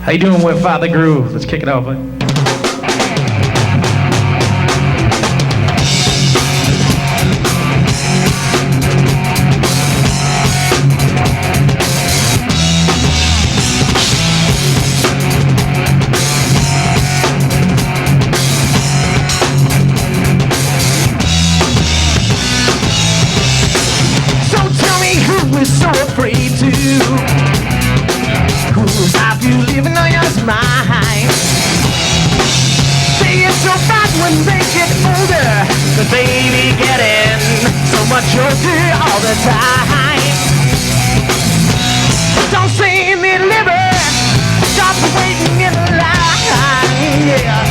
How you doing with Father Groove? Let's kick it off. So afraid to. Whose life you living on yours mine? Say it's so bad when they get older, but baby getting so much older all the time. Don't say me liver, stop waiting in line. Yeah.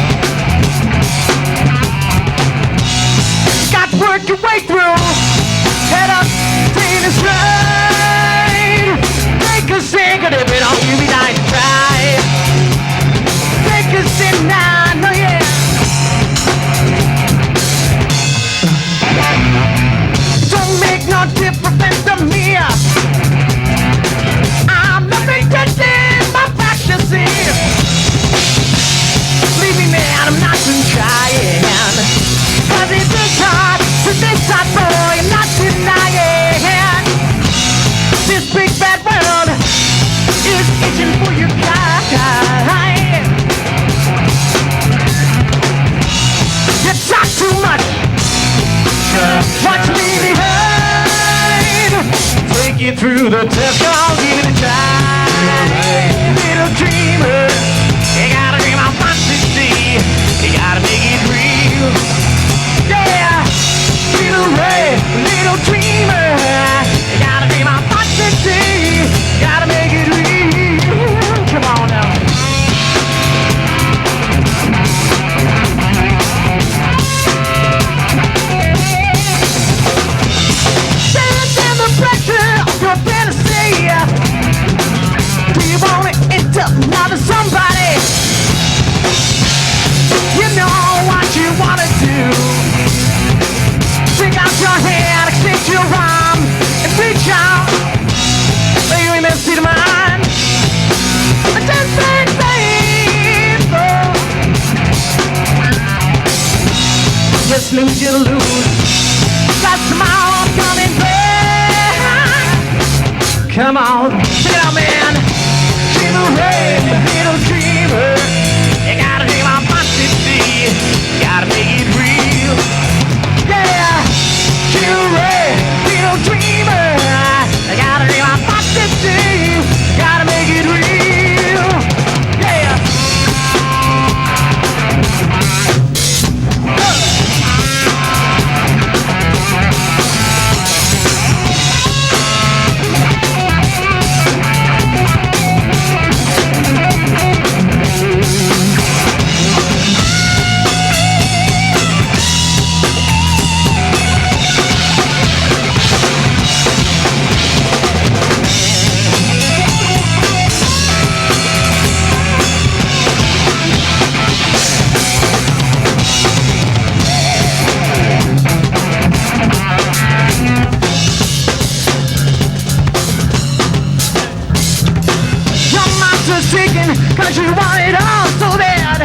Got to work your way through. Head up, take this ride. Take a second if it don't you be dying to try. Take a sit now, no yeah. Don't make no difference to me. I'm not pretending my practicing. Leave me man, I'm not even trying. Cause it's this hard, to this hard boy, I'm not denying. This big bad world is itching for your kind. You talk too much, watch me behind. Take you through the test, I'll give it a try. Little dreamer, you gotta dream on fantasy. You gotta make it real. Yeah, little ray, little dreamer. You gotta dream on fantasy. You gotta make it real. Come on now. Dance in the pressure of your fantasy. Do you wanna end up now to somebody? You know what you wanna do. Stick out your hand, extend your arm, and reach out. Baby, let's see the mind. A just big baby. Just lose, you lose. Got tomorrow coming back. Come on, check it out, man. Dream away, little dreamer. You gotta dream on fantasy. You gotta make it real. Yeah, dream away, little dreamer. You gotta dream on fantasy. You gotta make it real. Yeah. Cause you want it all so bad.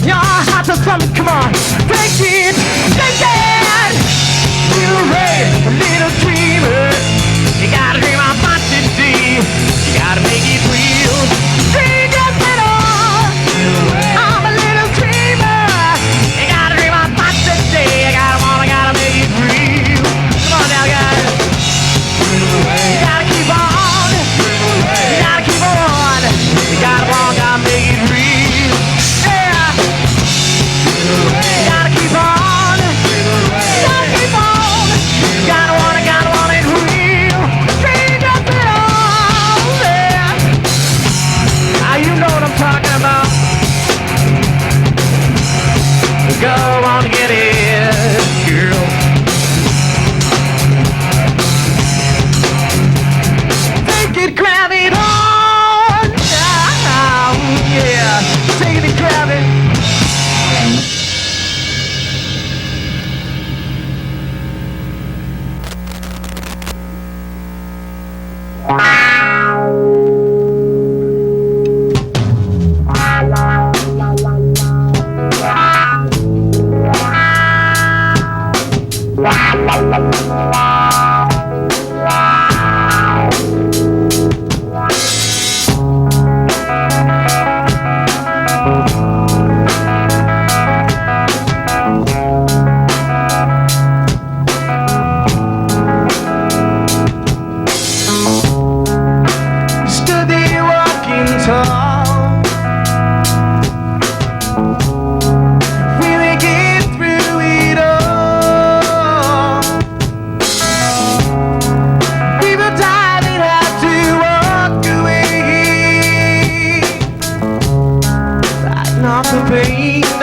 Your heart's a something, come on, take it, take it. Little ray, little dreamer. You gotta dream on fantasy. You gotta make it real. Dream just little. I'm a little dreamer. You gotta dream on fantasy. You gotta make it real. Come on now, guys. You gotta keep on. You gotta keep on. You gotta walk, gotta make it real. Yeah. You gotta keep on. You gotta keep on. You gotta want it real. Dream just it all, yeah. Now you know what I'm talking about. Go on, get it, girl. Take it, grab it on now, yeah. Take it, grab it.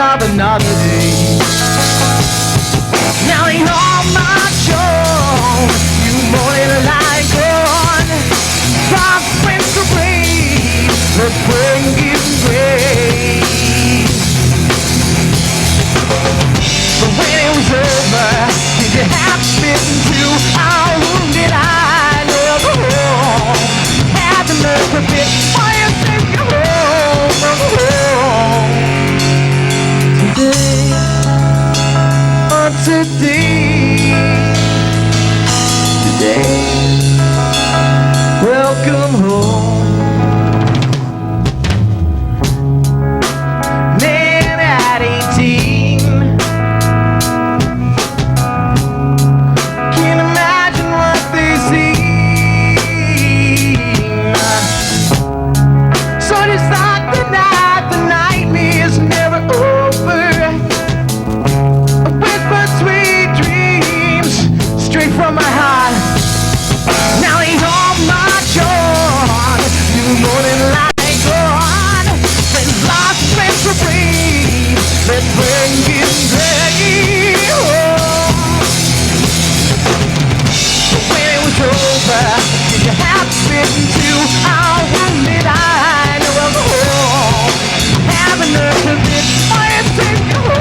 of another day. Now ain't all my joy, you morning light gone. God brings the rain, let's bring it rain. But when it was over, did you have to listen to how wounded I never home? Had the nerve to fit, why you take you home? Today, on today, welcome home. Man at 18, can't imagine what they see. So just like the nightmare's never over. I whisper sweet dreams straight from my heart. Now ain't all my joy, you morning light gone. Friends lost, friends to breathe, let's bring it home. But when it was over, did you have to listen to how wounded I know of home? Have a nerve to fit, why you take you home?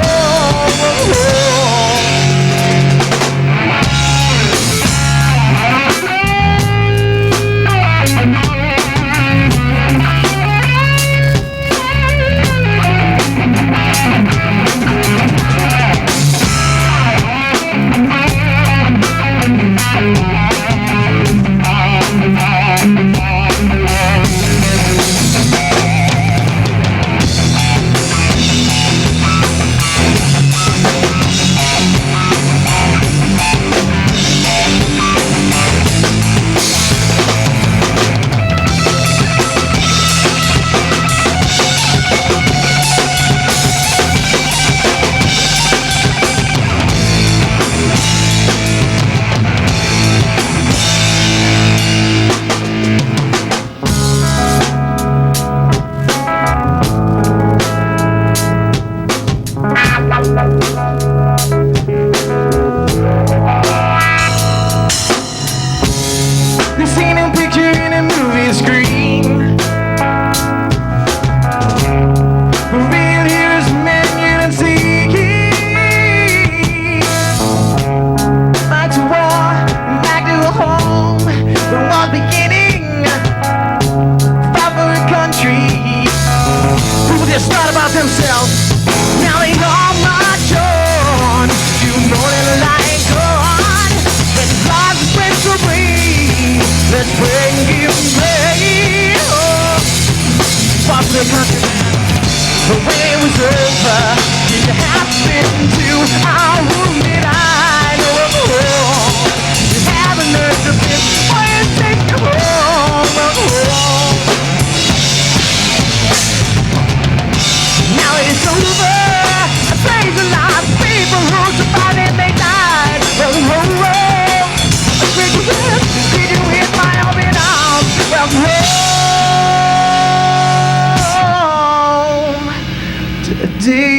They seen a picture in a movie screen. The real heroes, men you don't see. Back to war, back to a home. The war beginning, fight for a country. People just thought about themselves. Now they all march on. You know that light gone. When God's breaks the breeze, let's bring him home. Fought for the country, but when it was over, did you have to listen to how wounded I know of home? You have a nerve to fit, why you take you home? Now it's over. I praise the Lord. People who survived and they died. Well, did you hit my open arms? Welcome home today.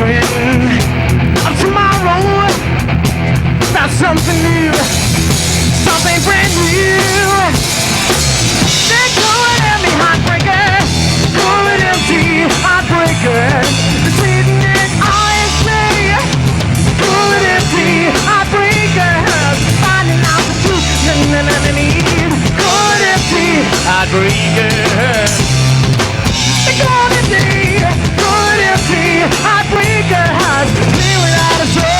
dreaming of tomorrow, about something new, something brand new. They call it empty heartbreaker, call it empty heartbreaker. The sweet neck honestly, call it empty heartbreaker. Finding out the truth, need, call it empty heartbreaker. They call it empty heartbreaker. Me without a soul.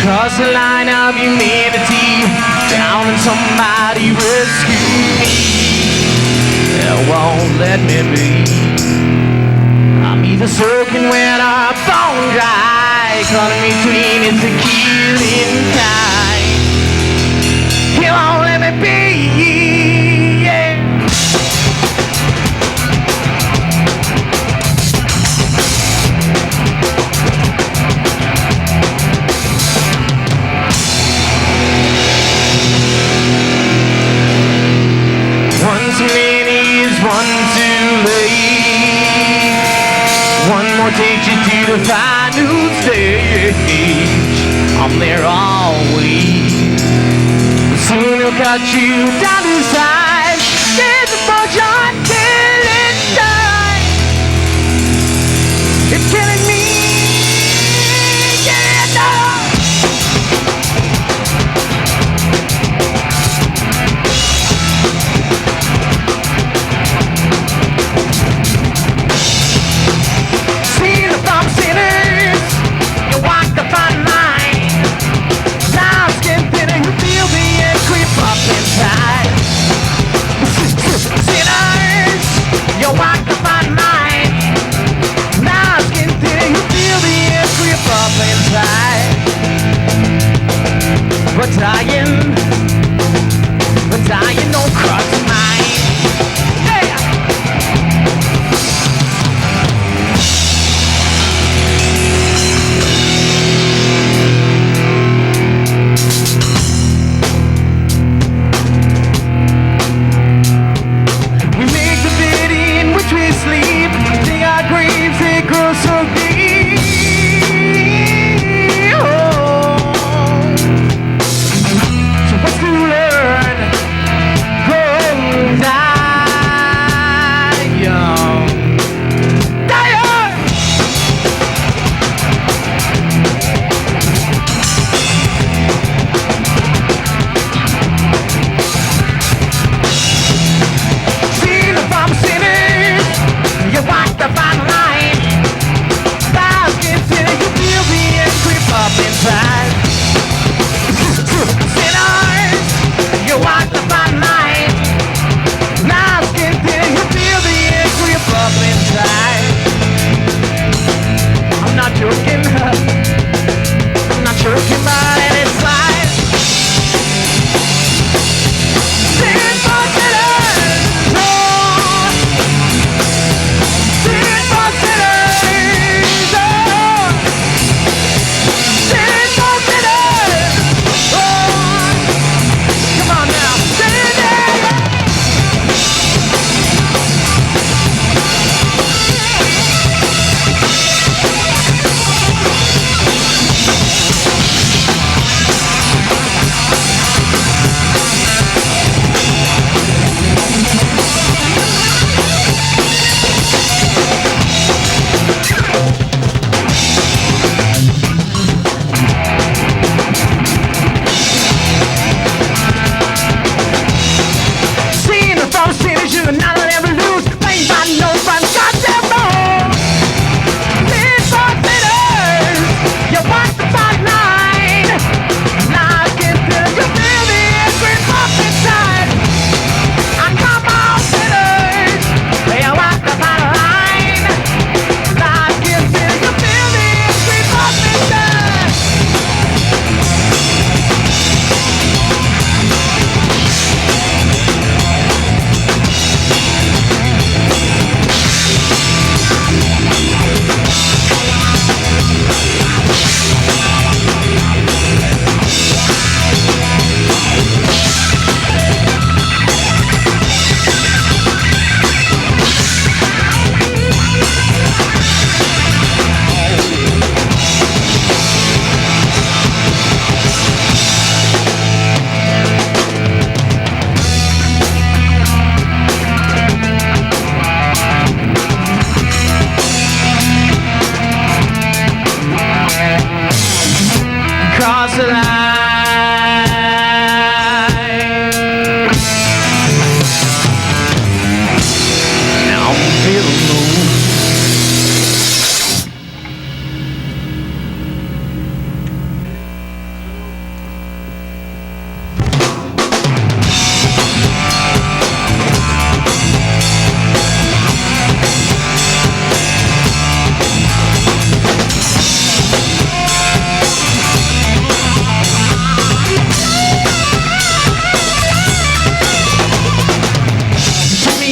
Cross the line of humanity, down and somebody rescue me. They won't let me be. I'm either soaking wet or bone dry, caught in between, it's a killing time. He won't let me be, yeah. One too many is one too late. One more takes you to the final stage. I'm there always. Soon he'll cut you down to size. There's a motion till it's done. It's killing me. Yeah, no. But dying don't cross mine. Yeah. We make the bed in which we sleep, dig our graves, they grow so deep. Oh. So what's to learn? Oh.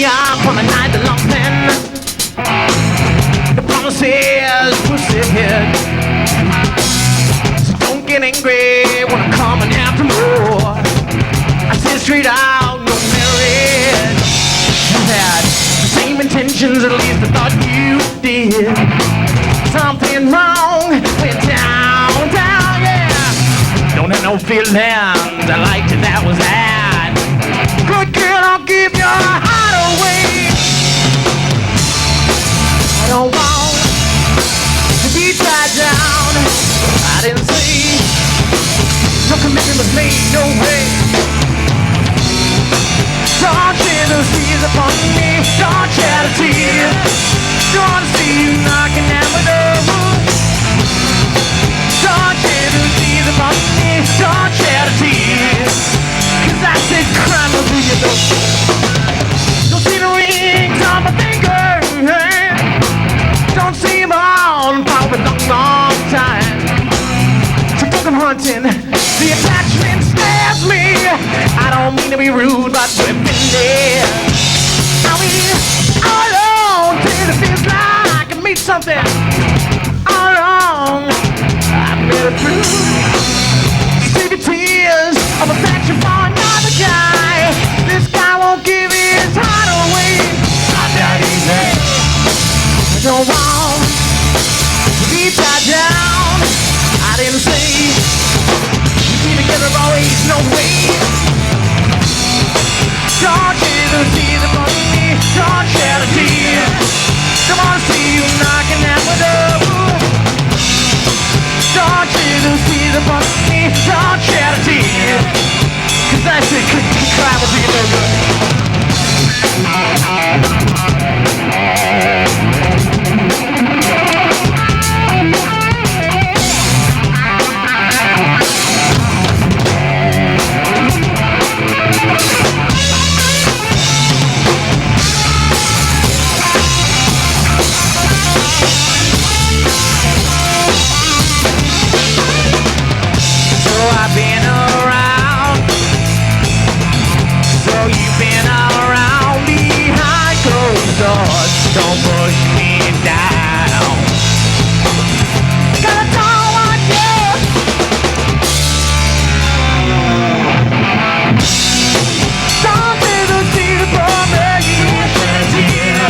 me up on a night long pen. The promises pussy head. So don't get angry when I'm coming after more. I said straight out, no marriage. Had the same intentions, at least I thought you did. Something wrong went down, down, yeah. Don't have no feelings, I liked it, that was that. Good girl, I'll give your heart away. I don't want to be tied down. I didn't say no commitment was made, no way. Don't shed those tears upon me, don't shed a tear. Don't wanna see you knocking at my door. Don't shed those tears upon me, don't shed a tear. 'Cause I said crime will do you though. Don't see the rings on my finger, don't see them on for a long, long time. So fucking hunting, the attachment scares me. I don't mean to be rude, but we've been there. Are we all alone till it feels like I made something all wrong? I've been through. Save your tears of affection for another guy. This guy won't give his heart away. Not that easy. I don't want to be tied down. I didn't say we'd be together always, no way. Don't shed those tears upon me, don't shed a tear. Don't wanna see you knocking at my door. Don't shed those tears upon me, don't shed a tear. 'Cause I said cry will do you no good. I've been around, so you've been around behind closed doors. Don't push me down. 'Cause I don't want you. Don't be the tears for me, you shed a tear.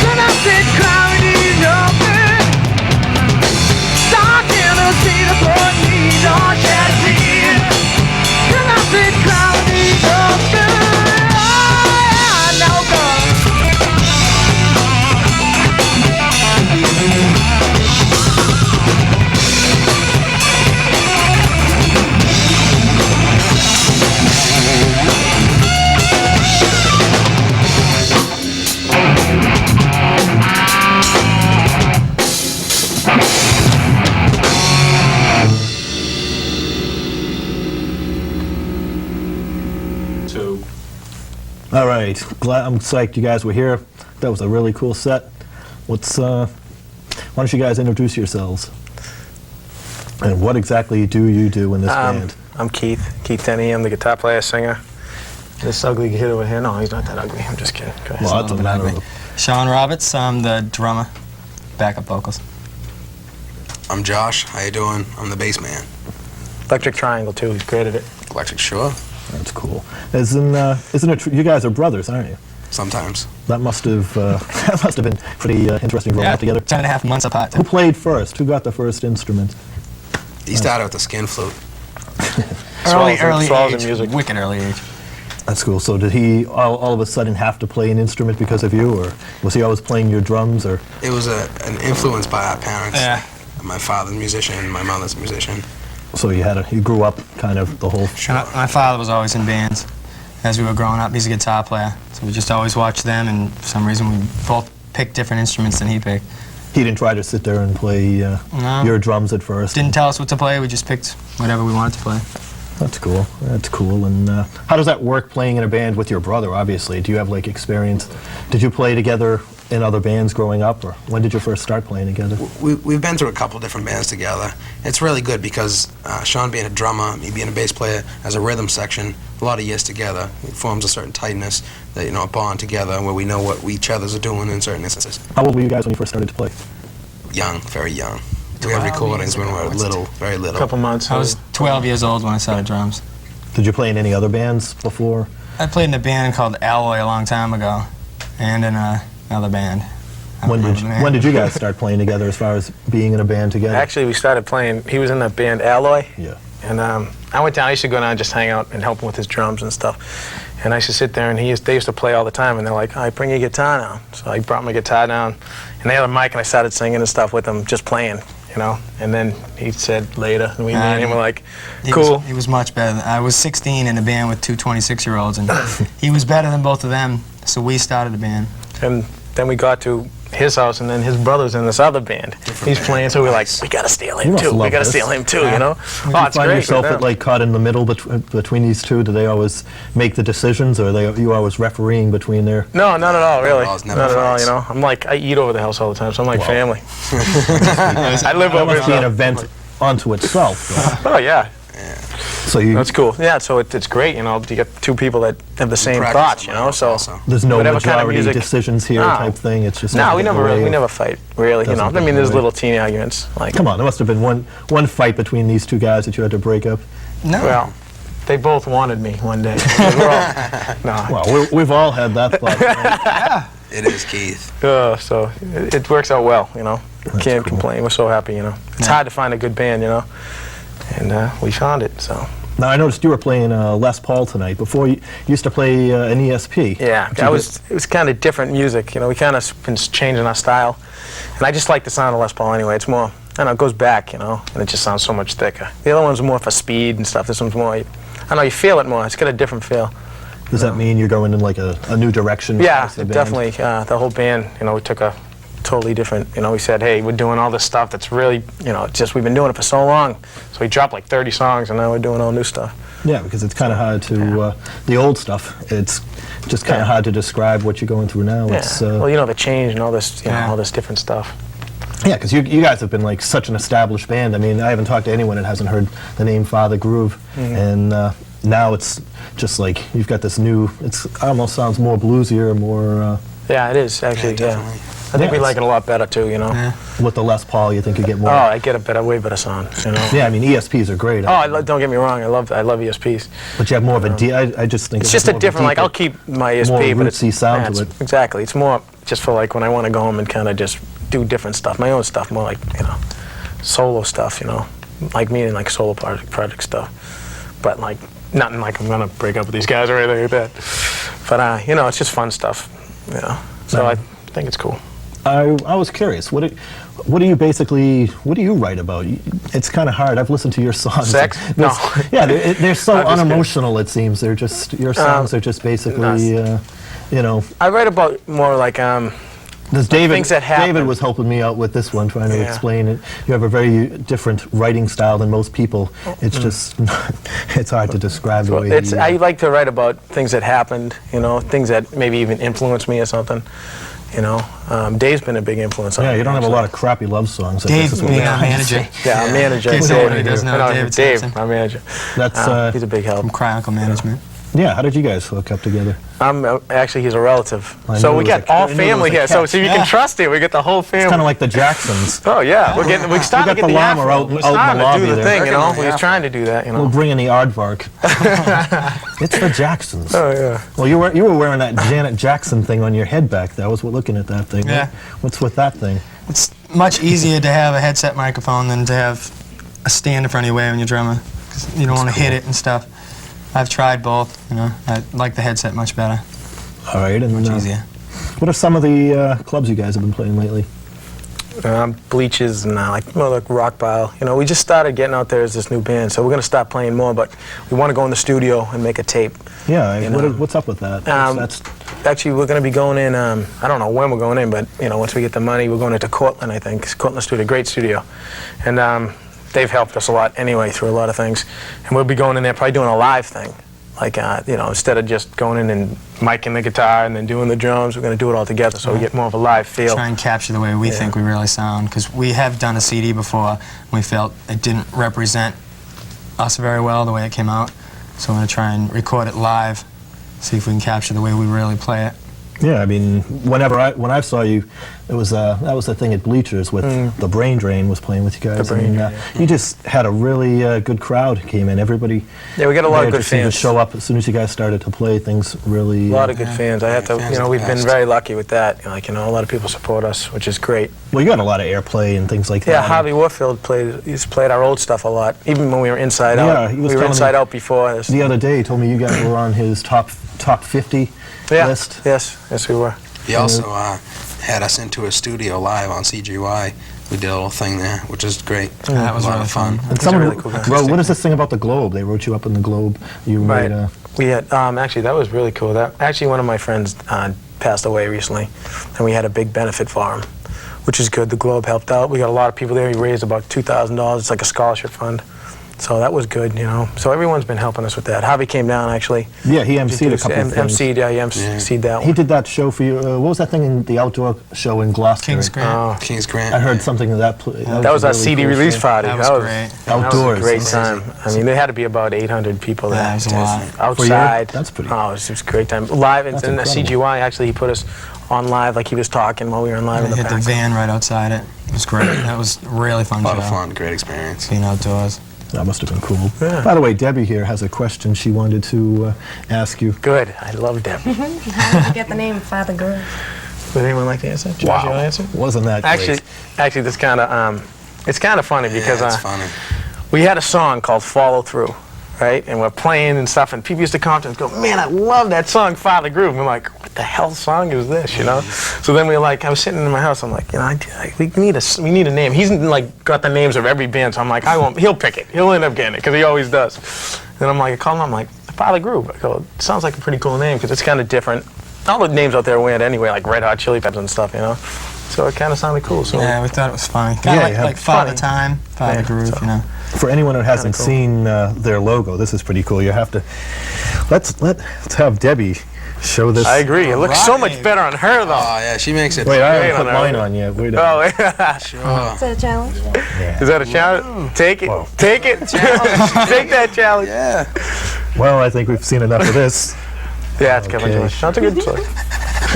Then I said crying is open. Don't give those tears for me, don't shed a tear. Then I said crying is open. Oh, no good. All right, I'm psyched you guys were here. That was a really cool set. Why don't you guys introduce yourselves? And what exactly do you do in this band? I'm Keith Denehy. I'm the guitar player, singer. This ugly kid over here, no, he's not that ugly. I'm just kidding. Go ahead. Well, that's a matter of... Sean Roberts, I'm the drummer, backup vocals. I'm Josh. How you doing? I'm the bass man. Electric Triangle, too. He's created it. Electric, sure. That's cool. Isn't it? You guys are brothers, aren't you? Sometimes. That must have that must have been pretty interesting growing up together. 10.5 months apart. Who played first? Who got the first instrument? He started with the skin flute. Early Swallows age, in music. wicked early age. That's cool. So did he all of a sudden have to play an instrument because of you, or was he always playing your drums? Or It was an influence by our parents. Yeah. My father's a musician, my mother's a musician. so you grew up kind of the whole. My father was always in bands as we were growing up. He's a guitar player, so we just always watched them, and for some reason we both picked different instruments than he picked. He didn't try to sit there and play No. your drums at first. Didn't tell us what to play, we just picked whatever we wanted to play. That's cool. That's cool. And how does that work, playing in a band with your brother? Obviously, do you have like experience? Did you play together in other bands growing up, or when did you first start playing together? We've been through a couple different bands together. It's really good because Sean being a drummer, me being a bass player, as a rhythm section, a lot of years together, it forms a certain tightness, that, a bond together where we know what each other's are doing in certain instances. How old were you guys when you first started to play? Young, very young. We had recordings when we were little, very little. A couple months. I was 12 years old when I started drums. Did you play in any other bands before? I played in a band called Alloy a long time ago, and in another band. When did you guys start playing together as far as being in a band together? Actually, we started playing, he was in that band Alloy. Yeah. And I went down, I used to go down and just hang out and help him with his drums and stuff. And I used to sit there, and they used to play all the time, and they're like, "All right, bring your guitar down." So I brought my guitar down, and they had a mic, and I started singing and stuff with them, just playing, And then he said later, and me and him were like, cool. He was much better. I was 16 in a band with two 26-year-olds, and he was better than both of them, so we started a band. And then we got to his house, and then his brother's in this other band. He's playing, so we're like, we gotta steal him too. We gotta steal him too, Did you it's find great yourself caught in the middle between these two? Do they always make the decisions, or are you always refereeing between their? No, not at all, really. Not Not at all, I'm like, I eat over the house all the time, so I'm like family. I live That over must be an event unto itself. Oh, yeah. So That's cool. Yeah, so it's great, you get two people that have the same practice thoughts, on so. there's no whatever kind of majority music- decisions here No. type thing. It's just No, we way never of- fight, really, Doesn't I mean, get there's away. little teeny arguments, like, Come on, there must have been one fight between these two guys that you had to break up. No. well, they both wanted me one day. We're all, no. Well, we've all had that thought. Right? It is, Keith. So it works out well, Can't complain. We're so happy, It's hard to find a good band, and we found it. So Now I noticed you were playing Les Paul tonight. Before you used to play an ESP. yeah, it was kind of different music. We kind of been changing our style, and I just like the sound of Les Paul anyway. It's more, I don't know, it goes back, and it just sounds so much thicker. The other one's more for speed and stuff. This one's more, I don't know, you feel it more. It's got a different feel. Does that mean you're going in like a new direction? Yeah, as the band? definitely. The whole band, we took a totally different, we said, hey, we're doing all this stuff that's really, just we've been doing it for so long. So we dropped like 30 songs, and now we're doing all new stuff. Yeah, because it's kind of hard to, the old stuff, it's just kind of hard to describe what you're going through now. Yeah. It's, Well, the change and all this, all this different stuff. yeah, because you guys have been like such an established band. I mean, I haven't talked to anyone that hasn't heard the name Father Groove, and now it's just like you've got this new. It almost sounds more bluesier, more. Yeah, it is actually. Yeah, definitely. I think we it's- like it a lot better too. Yeah. With the Les Paul, you think you get more. Oh, I get a better, way better sound. Yeah, I mean ESPs are great. Don't get me wrong. I love ESPs. But you have more of a I just think It's it has just a more of different. Like deeper- I'll keep my ESP, more but it's rootsy sound to it's- it. Exactly. It's more just for like when I want to go home and kind of just do different stuff, my own stuff, more like solo stuff. Like me and like solo project stuff. But like nothing like I'm gonna break up with these guys or anything like that. But it's just fun stuff. So I think it's cool. I was curious. What do you write about? It's kind of hard. I've listened to your songs. Sex? No. Yeah, they're so I'm just kidding. unemotional. It seems they're just your songs are just basically, I write about more like There's David. things that happen. David was helping me out with this one, trying to Yeah. explain it. You have a very different writing style than most people. It's just it's hard to describe the way. I like to write about things that happened, things that maybe even influenced me or something. Dave's been a big influence on me. Yeah, you don't have a actually. lot of crappy love songs. I Dave guess is what being we're our trying to say. manager Yeah, our manager. In case Dave. anybody doesn't know, David Dave, Sampson. our manager. That's He's a big help. from Cryonicle Management. yeah. How did you guys hook up together? Actually, he's a relative. I So knew we it was got a- all I knew it family was a here. So catch. you can trust it. We get the whole family. Kind of like the Jacksons. Oh yeah, we're getting. We started got to get the the llama afro. out We're in the starting to lobby do the there. thing, Working We was trying to do that, We'll bring in the aardvark. It's the Jacksons. Oh yeah. Well, you were wearing that Janet Jackson thing on your head back there. I was looking at that thing. Yeah. What's with that thing? It's much easier to have a headset microphone than to have a stand in front of you when you're drumming, 'cause you don't want to hit it and stuff. I've tried both. I like the headset much better, All right. And much easier. what are some of the clubs you guys have been playing lately? Bleaches and more like rock pile. We just started getting out there as this new band, so we're gonna start playing more. But we want to go in the studio and make a tape. Yeah. You know. What's up with that? That's Actually, we're going to be going in, I don't know when we're going in, but, once we get the money, we're going into Cortland, I think. It's Cortland Studio, great studio. And they've helped us a lot anyway through a lot of things. And we'll be going in there, probably doing a live thing. Like, you know, instead of just going in and miking the guitar and then doing the drums, we're going to do it all together so we get more of a live feel. Try and capture the way we think we really sound, because we have done a CD before, and we felt it didn't represent us very well the way it came out. So we're going to try and record it live, see if we can capture the way we really play it. Yeah, I mean, when I saw you, it was that was the thing at Bleachers with the Brain Drain was playing with you guys. The Brain Drain, You just had a really good crowd came in. Everybody. Yeah, we got a lot of good just seemed fans. to show up as soon as you guys started to play. Things really. A lot of good fans. I have to, fans you know, are the we've been best. very lucky with that. Like, you know, a lot of people support us, which is great. Well, you got a lot of airplay and things like Yeah, that. Harvey Warfield he's played our old stuff a lot, even when we were Inside Yeah, Out. he We was were telling Inside me Out before this. The other day, he told me you guys were on his top 50 list. Yes, we were. He also had us into a studio live on CGY. We did a little thing there, which is great. That was a lot really of fun. And He's a someone really cool guy. wrote, what is this thing about the Globe? They wrote you up in the Globe. You Right. made We had, actually, that was really cool. Actually, one of my friends passed away recently, and we had a big benefit for him, which is good. The Globe helped out. We got a lot of people there. We raised about $2,000. It's like a scholarship fund. So that was good, you know. So everyone's been helping us with that. Javi came down, actually. Yeah, he emceed a couple of things. MC'd, yeah, he MC'd that He one. did that show for you. What was that thing in the outdoor show in Gloucester? King's Grant. King's Grant. I heard something of that. That was our a really CD cool release show. party. That was great. That was Outdoors. a great That's time. I mean, there had to be about 800 people there. Yeah, it was a lot. Outside. That's pretty- Oh, it was a great time. Live, and That's then incredible. CGY, actually, he put us on live, like he was talking while we were on live in We the hit the back. van right outside it. It was great. That was a really fun A lot show. of fun, great experience. Being outdoors. That must have been cool. Yeah. By the way, Debbie here has a question she wanted to ask you. Good. I love Deb. How did you get the name Father Groove? Would anyone like to answer? Josh, you want to answer? Wasn't that great? Actually, this kind of, it's kind of funny because Yeah, it's funny. we had a song called Follow Through, right? And we're playing and stuff, and people used to come up to us and go, man, I love that song, Father Groove. And we're like, what the hell song is this, you know? So then we were like, I was sitting in my house, I'm like, you know, we need a name. He's like got the names of every band, so I'm like, he'll pick it. He'll end up getting it, because he always does. And I'm like, I call him, I'm like, Father Groove. I go, it sounds like a pretty cool name, because it's kind of different. All the names out there are weird anyway, like Red Hot Chili Peppers and stuff, you know? So it kind of sounded cool. So Yeah, we thought it was funny. Yeah, Kind you of have like Father funny. Time, Father Yeah, Groove, so- you know. For anyone who hasn't cool. seen their logo, this is pretty cool. You have to let's have Debbie show this. I agree. It looks so much Right. better on her, though. Oh, yeah, she makes it. Wait, I Wait haven't put on that. mine on yet. Wait. Oh, yeah. Sure. Is that a challenge? Is that a challenge? Take it. Whoa. Take it. Take that challenge. Yeah. Well, I think we've seen enough of this. Yeah, it's Kevin Okay. Joyce. That's a good choice.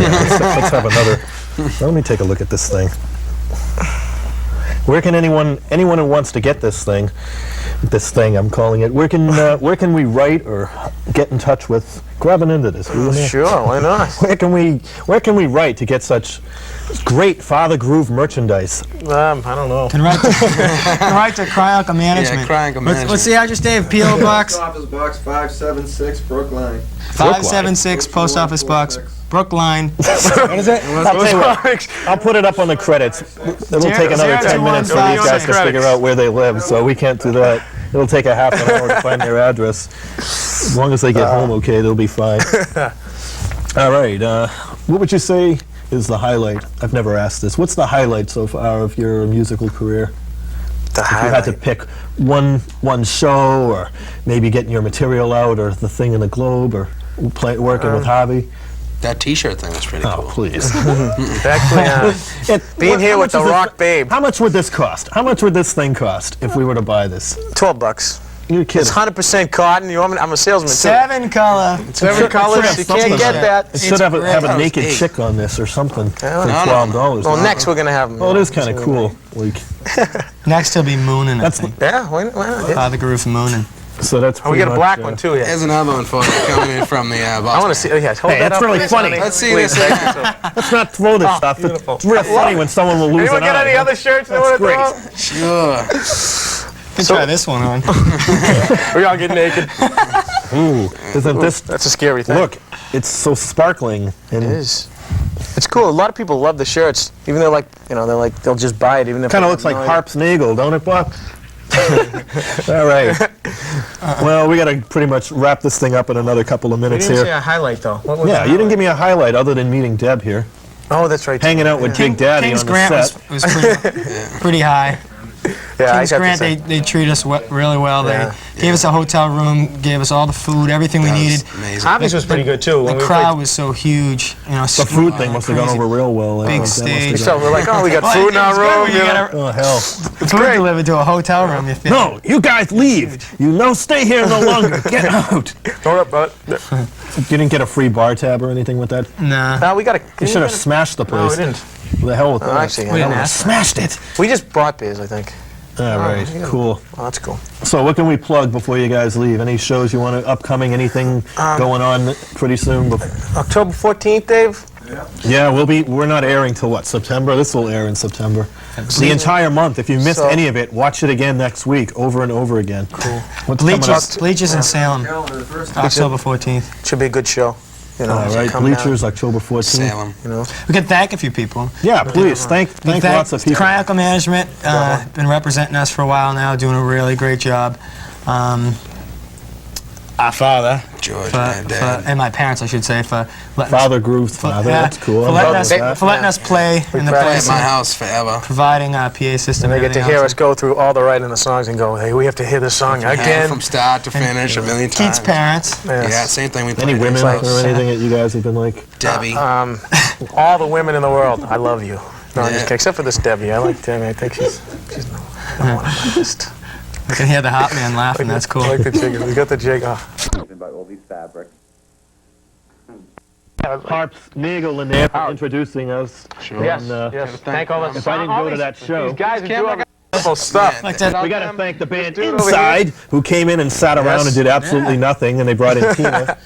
Let's have another. Let me take a look at this thing. Where can anyone who wants to get this thing I'm calling it, where can we write or get in touch with? Grabbing into this. will you? Sure, why not? Where can we write to get such great Father Groove merchandise? I don't know. Can write to Cryonica Management. Cryonica What's the address, Dave? P.O. Box Office Box 576, Brookline. 576, Post Office Box, Brookline. What is it? I'll tell you what, I'll put it up on the credits. It'll take another 10 minutes for these guys to figure out where they live, so we can't do that. It'll take a half an hour to find their address. As long as they get home okay, they'll be fine. All right, what would you say is the highlight? I've never asked this. What's the highlight so far of your musical career? The If you had to pick one show, or maybe getting your material out, or the thing in the Globe, or working with Javi. That T-shirt thing was pretty Oh, cool. please. Actually, being here with the Rock Babe. How much would this cost? How much would this thing cost if we were to buy this? $12. You're It's kidding. 100% cotton. You want me? I'm a salesman too. 7 color. 7 colors. You something can't like get that. that. It should have a great. naked Hey. chick on this or something for no, $12. Well, next we're gonna have them. Well, it is kind of cool. Like, Next he'll be mooning, I That's think. Yeah, why not? Yeah. Father Groove mooning. so that's Oh, we pretty got a much, black one too. Yeah. There's another one for you coming in from the boss. I want to see. Yeah, hold Hey, that that's up. really please, funny. honey. Let's see Please, this. thank you so- Let's not throw this stuff. beautiful. It's real funny when someone will lose Anyone an got eye. any other shirts they want to great. throw? Sure. Can try this one on. We all get naked. Ooh, isn't this? That's a scary thing. Look, it's so sparkling. And It is. It's cool. A lot of people love the shirts, even though they'll just buy it even if. kind they of looks have like no idea. Harp's Nagel, don't it, Buck? All right. Well, we got to pretty much wrap this thing up in another couple of We minutes didn't say here. a highlight though. What was Yeah, the you didn't give highlight? me a highlight other than meeting Deb here, Oh, that's right. hanging out with Big Daddy King's on the Grant set. was pretty high. Yeah, I Kings have to Grant, say. they treat us really well. Yeah. They gave us a hotel room, gave us all the food, everything we That was needed. amazing. Hobbies was pretty good too. When The we crowd played. was so huge. You know, The food thing must have gone over real well. I Big think that must have stage. gone- So we're like, oh, we got Well, food in our it's good room. when you You get know? Oh, hell. food great. delivered to a hotel room. You feel No, you guys leave. You no stay here no longer. Get out. Hold up, bud. You didn't get a free bar tab or anything with that? Nah. No, we got to. You should have smashed the No, place. we didn't. The hell with that. Actually, We I didn't don't know. ask. Smashed it. We just brought beers, I think. All right, yeah. cool. Oh, that's cool. So what can we plug before you guys leave? Any shows you want to, upcoming, anything going on pretty soon? October 14th, Dave. Yeah, we're not airing till what, September? This will air in September. The entire month. If you missed So- any of it, watch it again next week, over and over again. Cool. What's coming up? Bleachers in Salem, Calendar, the first October 14th. Should be a good show. You know, All so right, come down, Bleachers, October 14th. Salem. You know. We can thank a few people. Yeah, please, thank lots of people. Triangle Management, been representing us for a while now, doing a really great job. Our father, George, my dad. and my parents, I should say, for letting us, Father Groove's father, yeah, that's cool. for I'm letting proud us, of that. for letting us play in the practice Play place, at my and house forever. providing a PA system. And they get to everything hear else. us go through all the writing the songs and go, hey, we have to hear this song Yeah, again. from start to finish a million times. Keith's parents. Yes. Yeah, same thing we Any played. women It's or anything that you guys have been like? Debbie. All the women in the world, I love you. No, I'm just Yeah. kidding. Except for this Debbie. I like Debbie. I think she's no, I don't want to just. We can hear the hot man laughing. That's cool. I like the jig. We got the jig off. By all these fabrics. Harps, Nagel Lanier for introducing us. Yes, And, yes. Thank all the. If I didn't go to that show, These guys who do all the wonderful stuff. Like that. we got to thank the band Dude over Inside, who came in and sat around Yes. and did absolutely nothing, and they brought in Tina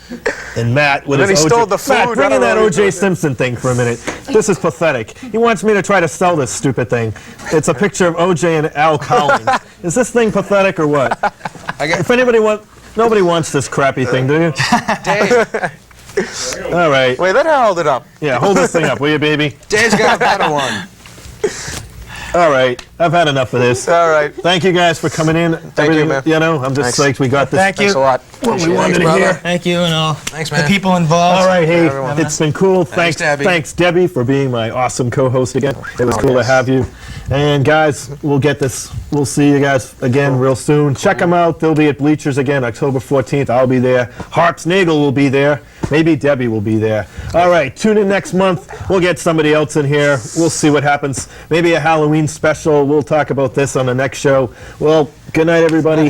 and Matt with And his then he OJ. stole the food. Matt, I bring don't in that know what he O.J. did. Simpson thing for a minute. This is pathetic. He wants me to try to sell this stupid thing. It's a picture of O.J. and Al Collins. Is this thing pathetic or what? I got If anybody wants, nobody wants this crappy thing, do you? Dave. All right. Wait, let her hold it up. Yeah, hold this thing up, will you, baby? Dave's got a better one. All right. I've had enough of this. All right. Thank you guys for coming in. Thank you, man. You know, I'm just Thanks. psyched we got this. Thank Thanks a you. lot. What we Appreciate it. wanted to brother. hear. Thank you and all Thanks, the man. people involved. All right, hey, everyone. it's been cool. Thanks, Debbie. thanks, Debbie, for being my awesome co-host again. It was cool to yes. have you. And guys, we'll see you guys again real soon. Check them out. They'll be at Bleachers again, October 14th. I'll be there. Harps Nagel will be there. Maybe Debbie will be there. All right, tune in next month. We'll get somebody else in here. We'll see what happens. Maybe a Halloween special. We'll talk about this on the next show. Well, good night, everybody.